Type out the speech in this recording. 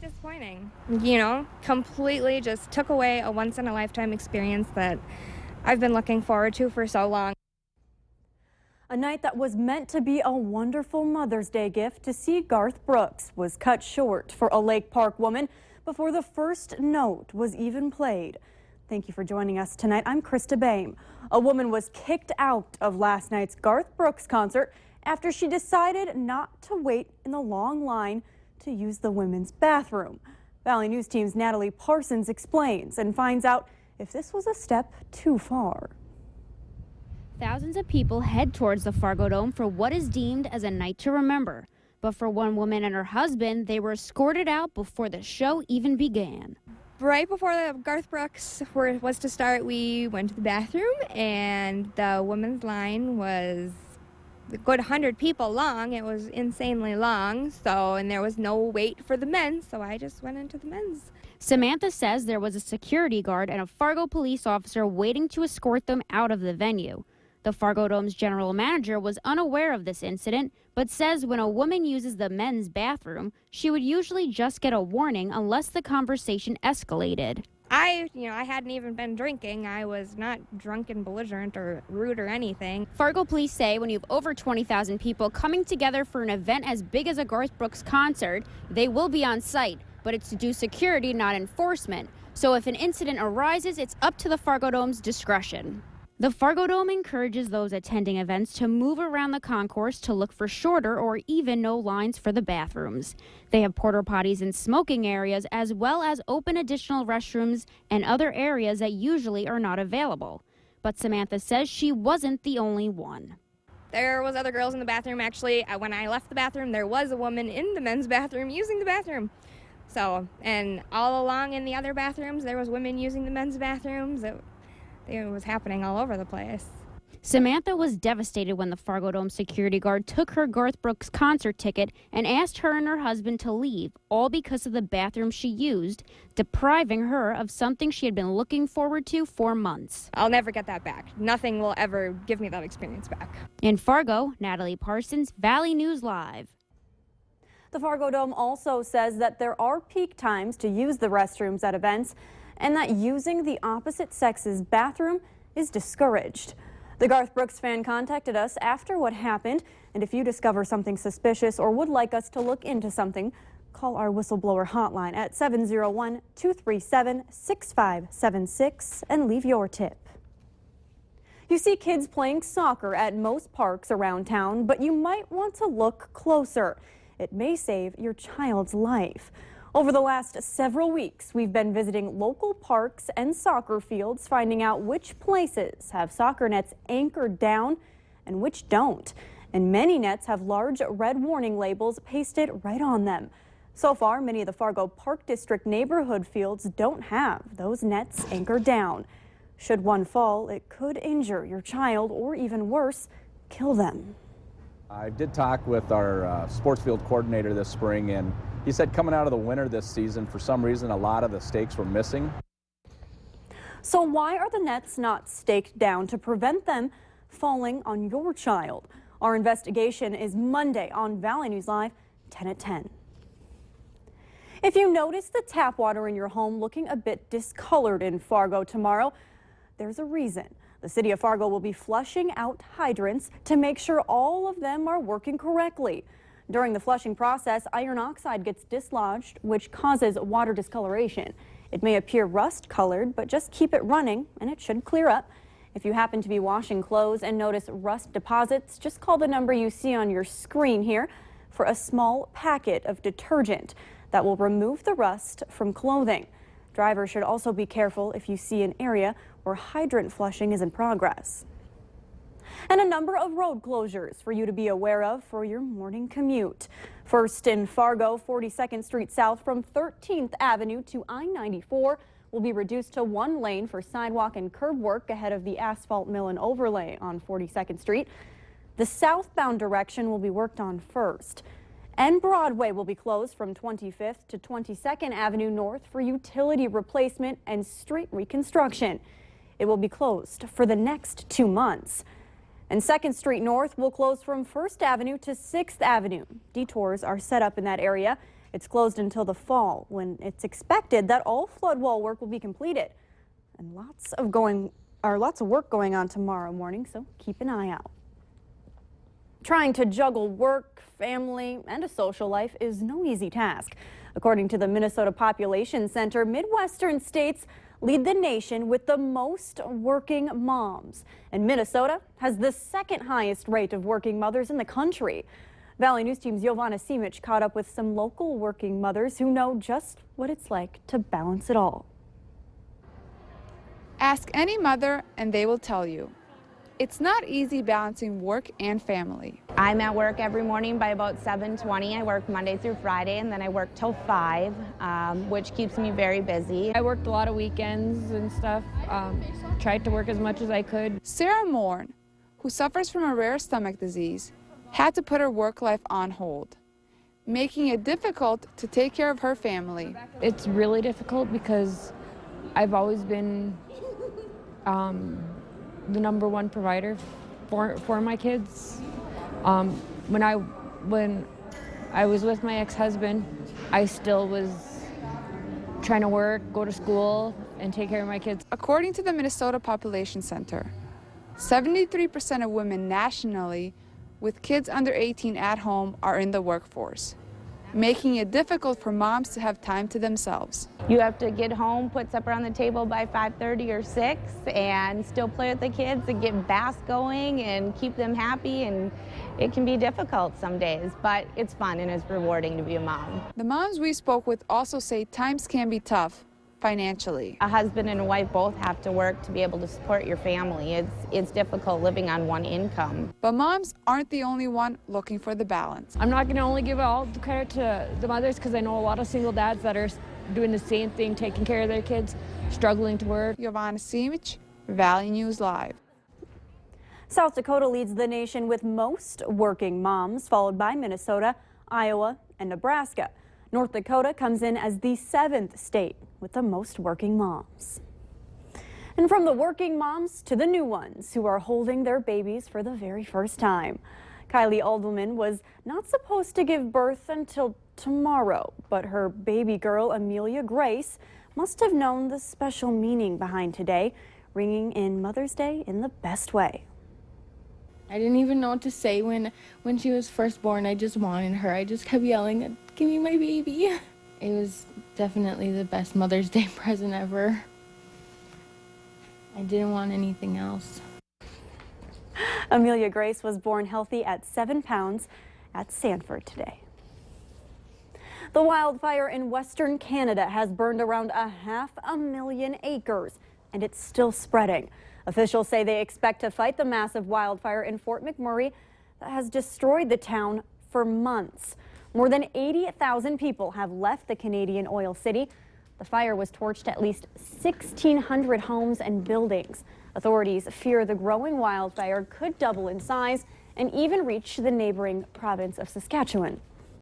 disappointing. You know, completely just took away a once-in-a-lifetime experience that I've been looking forward to for so long. A night that was meant to be a wonderful Mother's Day gift to see Garth Brooks was cut short for a Lake Park woman before the first note was even played. Thank you for joining us tonight. I'm Krista Bame. A woman was kicked out of last night's Garth Brooks concert after she decided not to wait in the long line to use the women's bathroom. Valley News Team's Natalie Parsons explains and finds out if this was a step too far. Thousands of people head towards the Fargodome for what is deemed as a night to remember. But for one woman and her husband, they were escorted out before the show even began. Right before the Garth Brooks was to start, we went to the bathroom, and the women's line was a good 100 people long. It was insanely long, and there was no wait for the men, so I just went into the men's. Samantha says there was a security guard and a Fargo police officer waiting to escort them out of the venue. The Fargodome's general manager was unaware of this incident, but says when a woman uses the men's bathroom, she would usually just get a warning unless the conversation escalated. I hadn't even been drinking. I was not drunk and belligerent or rude or anything. Fargo police say when you have over 20,000 people coming together for an event as big as a Garth Brooks concert, they will be on site, but it's to do security, not enforcement. So if an incident arises, it's up to the Fargodome's discretion. The Fargodome encourages those attending events to move around the concourse to look for shorter or even no lines for the bathrooms. They have porta potties in smoking areas as well as open additional restrooms and other areas that usually are not available. But Samantha says she wasn't the only one. There was other girls in the bathroom. Actually, when I left the bathroom, there was a woman in the men's bathroom using the bathroom. And all along in the other bathrooms, there was women using the men's bathrooms. It was happening all over the place. Samantha was devastated when the Fargodome security guard took her Garth Brooks concert ticket and asked her and her husband to leave, all because of the bathroom she used, depriving her of something she had been looking forward to for months. I'll never get that back. Nothing will ever give me that experience back. In Fargo, Natalie Parsons, Valley News Live. The Fargodome also says that there are peak times to use the restrooms at events, and that using the opposite sex's bathroom is discouraged. The Garth Brooks fan contacted us after what happened, and if you discover something suspicious or would like us to look into something, call our whistleblower hotline at 701-237-6576 and leave your tip. You see kids playing soccer at most parks around town, but you might want to look closer. It may save your child's life. Over the last several weeks, we've been visiting local parks and soccer fields, finding out which places have soccer nets anchored down and which don't. And many nets have large red warning labels pasted right on them. So far, many of the Fargo Park District neighborhood fields don't have those nets anchored down. Should one fall, it could injure your child or even worse, kill them. I did talk with our sports field coordinator this spring, and he said coming out of the winter this season, for some reason, a lot of the stakes were missing. So why are the nets not staked down to prevent them falling on your child? Our investigation is Monday on Valley News Live, 10 at 10. If you notice the tap water in your home looking a bit discolored in Fargo tomorrow, there's a reason. The city of Fargo will be flushing out hydrants to make sure all of them are working correctly. During the flushing process, iron oxide gets dislodged, which causes water discoloration. It may appear rust-colored, but just keep it running and it should clear up. If you happen to be washing clothes and notice rust deposits, just call the number you see on your screen here for a small packet of detergent that will remove the rust from clothing. Drivers should also be careful if you see an area where hydrant flushing is in progress. And a number of road closures for you to be aware of for your morning commute. First in Fargo, 42nd Street South from 13th Avenue to I-94 will be reduced to one lane for sidewalk and curb work ahead of the asphalt mill and overlay on 42nd Street. The southbound direction will be worked on first. And Broadway will be closed from 25th to 22nd Avenue North for utility replacement and street reconstruction. It will be closed for the next 2 months. And 2nd Street North will close from 1st Avenue to 6th Avenue. Detours are set up in that area. It's closed until the fall, when it's expected that all flood wall work will be completed. And lots of work going on tomorrow morning, so keep an eye out. Trying to juggle work, family, and a social life is no easy task. According to the Minnesota Population Center, Midwestern states lead the nation with the most working moms. And Minnesota has the second highest rate of working mothers in the country. Valley News Team's Giovanna Simic caught up with some local working mothers who know just what it's like to balance it all. Ask any mother and they will tell you. It's not easy balancing work and family. I'm at work every morning by about 7:20. I work Monday through Friday, and then I work till 5, which keeps me very busy. I worked a lot of weekends and stuff, tried to work as much as I could. Sarah Morn, who suffers from a rare stomach disease, had to put her work life on hold, making it difficult to take care of her family. It's really difficult because I've always been the #1 provider for my kids. When I was with my ex-husband, I still was trying to work, go to school, and take care of my kids. According to the Minnesota Population Center, 73% of women nationally with kids under 18 at home are in the workforce, making it difficult for moms to have time to themselves. You have to get home, put supper on the table by 5:30 or 6, and still play with the kids and get baths going and keep them happy. And it can be difficult some days, but it's fun and it's rewarding to be a mom. The moms we spoke with also say times can be tough financially. A husband and a wife both have to work to be able to support your family. It's difficult living on one income. But moms aren't the only one looking for the balance. I'm not going to only give all the credit to the mothers because I know a lot of single dads that are doing the same thing, taking care of their kids, struggling to work. Giovanna Simic, Valley News Live. South Dakota leads the nation with most working moms, followed by Minnesota, Iowa, and Nebraska. North Dakota comes in as the 7th state with the most working moms. And from the working moms to the new ones who are holding their babies for the very first time. Kylie Alderman was not supposed to give birth until tomorrow, but her baby girl, Amelia Grace, must have known the special meaning behind today, ringing in Mother's Day in the best way. I didn't even know what to say when she was first born. I just wanted her. I just kept yelling, "Give me my baby." It was definitely the best Mother's Day present ever. I didn't want anything else. Amelia Grace was born healthy at 7 pounds at Sanford today. The wildfire in Western Canada has burned around 500,000 acres, and it's still spreading. Officials say they expect to fight the massive wildfire in Fort McMurray that has destroyed the town for months. More than 80,000 people have left the Canadian oil city. The fire was torched at least 1,600 homes and buildings. Authorities fear the growing wildfire could double in size and even reach the neighboring province of Saskatchewan.